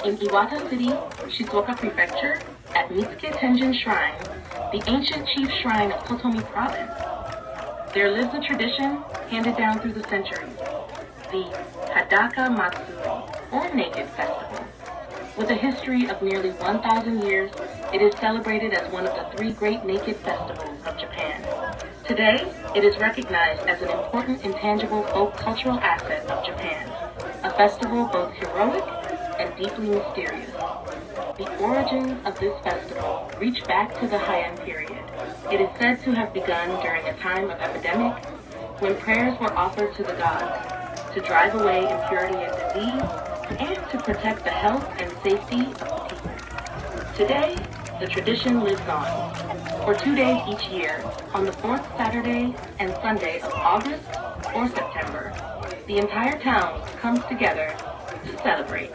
In Iwata City, Shizuoka Prefecture, at Mitsuke Tenjin Shrine, the ancient chief shrine of Tōtōmi Province, there lives a tradition handed down through the centuries, the Hadaka Matsuri, or Naked Festival. With a history of nearly 1,000 years, it is celebrated as one of the 3 great naked festivals of Japan. Today, it is recognized as an important intangible folk cultural asset of Japan, a festival both heroic and deeply mysterious. The origins of this festival reach back to the Heian period. It is said to have begun during a time of epidemic, when prayers were offered to the gods to drive away impurity and disease, and to protect the health and safety of the people. Today, the tradition lives on. For 2 days each year, on the 4th Saturday and Sunday of August or September, the entire town comes together to celebrate.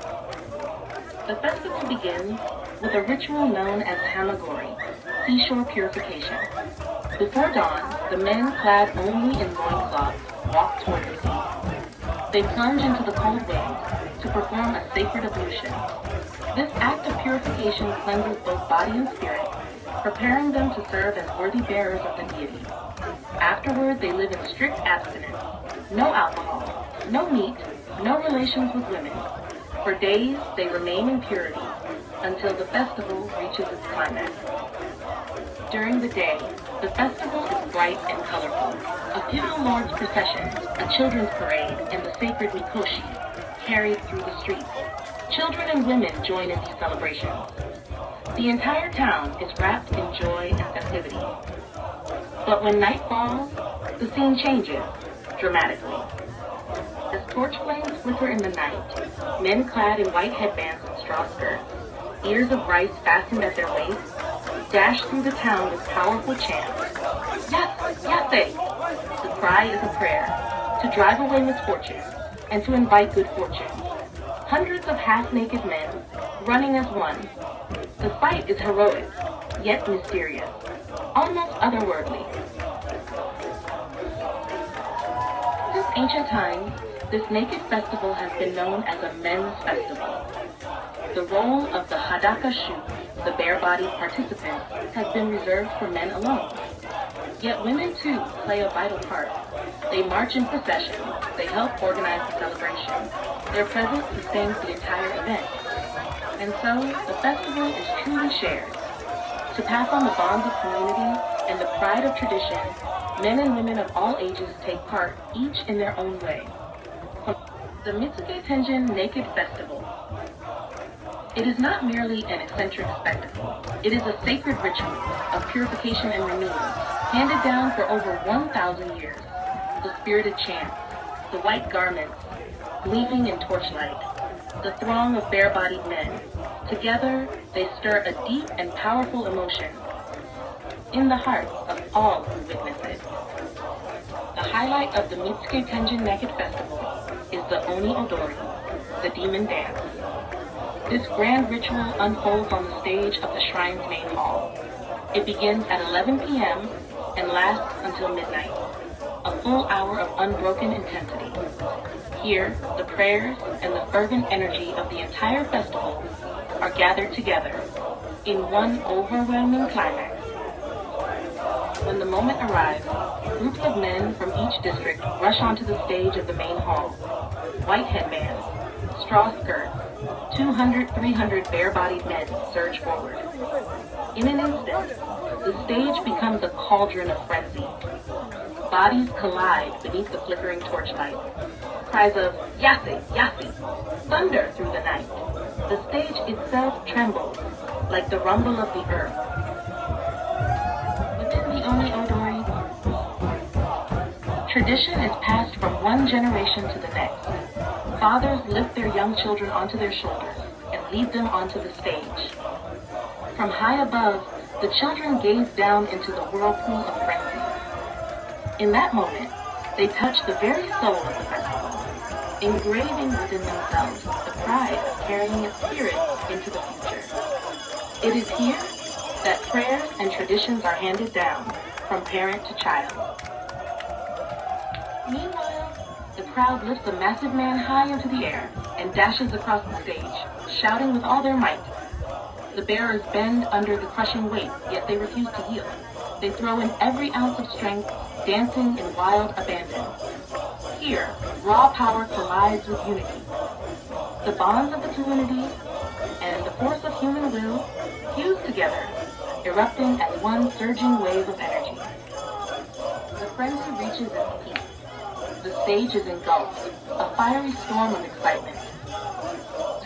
The festival begins with a ritual known as Hamagori, seashore purification. Before dawn, the men clad only in loincloths walk toward the sea. They plunge into the cold waves to perform a sacred ablution. This act of purification cleanses both body and spirit, preparing them to serve as worthy bearers of the deity. Afterward, they live in strict abstinence. No alcohol, no meat, no relations with women. For days, they remain in purity until the festival reaches its climax. During the day, the festival is bright and colorful. A feudal lord's procession, a children's parade, and the sacred mikoshi carried through the streets. Children and women join in these celebrations. The entire town is wrapped in joy and festivity. But when night falls, the scene changes dramatically. As torch flames flicker in the night, men clad in white headbands and straw skirts, ears of rice fastened at their waists, dash through the town with powerful chants. Yase! Yase! The cry is a prayer to drive away misfortune and to invite good fortune. Hundreds of half-naked men running as one. The sight is heroic, yet mysterious, almost otherworldly. Since ancient times, this naked festival has been known as a men's festival. The role of the Hadaka Shu, the bare-bodied participant, has been reserved for men alone. Yet women too play a vital part. They march in procession, they help organize the celebration. Their presence sustains the entire event. And so, the festival is truly shared. To pass on the bonds of community and the pride of tradition, men and women of all ages take part, each in their own way. The Mitsuke Tenjin Naked Festival. It is not merely an eccentric spectacle. It is a sacred ritual of purification and renewal, handed down for over 1,000 years. The spirited chants, the white garments, gleaming in torchlight, the throng of bare-bodied men. Together, they stir a deep and powerful emotion in the hearts of all who witness it. The highlight of the Mitsuke Tenjin Naked Festival is the Odori, the demon dance. This grand ritual unfolds on the stage of the shrine's main hall. It begins at 11 p.m. and lasts until midnight, a full hour of unbroken intensity. Here, the prayers and the fervent energy of the entire festival are gathered together in one overwhelming climax. When the moment arrives, groups of men from each district rush onto the stage of the main hall. White headbands, straw skirts, 200, 300 bare-bodied men surge forward. In an instant, the stage becomes a cauldron of frenzy. Bodies collide beneath the flickering torchlight. Cries of "Yase! Yase!" thunder through the night. The stage itself trembles like the rumble of the earth. Within the Odori, tradition is passed from one generation to the next. Fathers lift their young children onto their shoulders and lead them onto the stage. From high above, the children gaze down into the whirlpool of frenzy. In that moment, they touch the very soul of the festival, engraving within themselves the pride of carrying its spirit into the future. It is here that prayers and traditions are handed down from parent to child. Meanwhile, the crowd lifts a massive man high into the air and and dashes across the stage, shouting with all their might. The bearers bend under the crushing weight, yet they refuse to yield. They throw in every ounce of strength, dancing in wild abandon. Here, raw power collides with unity. The bonds of the community and the force of human will fuse together, erupting as one surging wave of energy. The frenzy reaches its peak. The stage is engulfed, a fiery storm of excitement.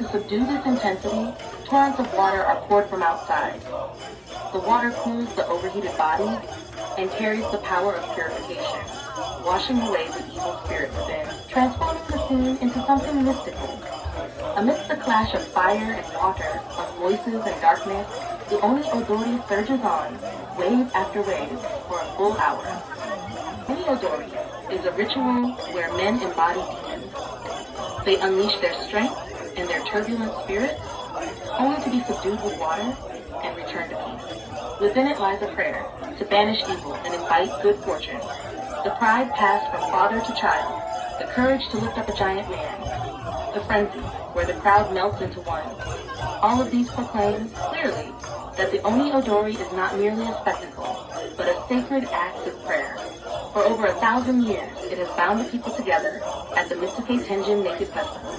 To subdue this intensity, torrents of water are poured from outside. The water cools the overheated body and carries the power of purification, washing away the evil spirit within, transforming the scene into something mystical. Amidst the clash of fire and water, of voices and darkness, the only Odori surges on, wave after wave, for a full hour. Only Odori is a ritual where men embody demons. They unleash their strength and their turbulent spirits, only to be subdued with water and return to peace. Within it lies a prayer to banish evil and invite good fortune. The pride passed from father to child, the courage to lift up a giant man, the frenzy where the crowd melts into one. All of these proclaim clearly that the Oni Odori is not merely a spectacle, but a sacred act of prayer. For over 1,000 years, it has bound the people together at the Mitsuke Tenjin Naked Festival.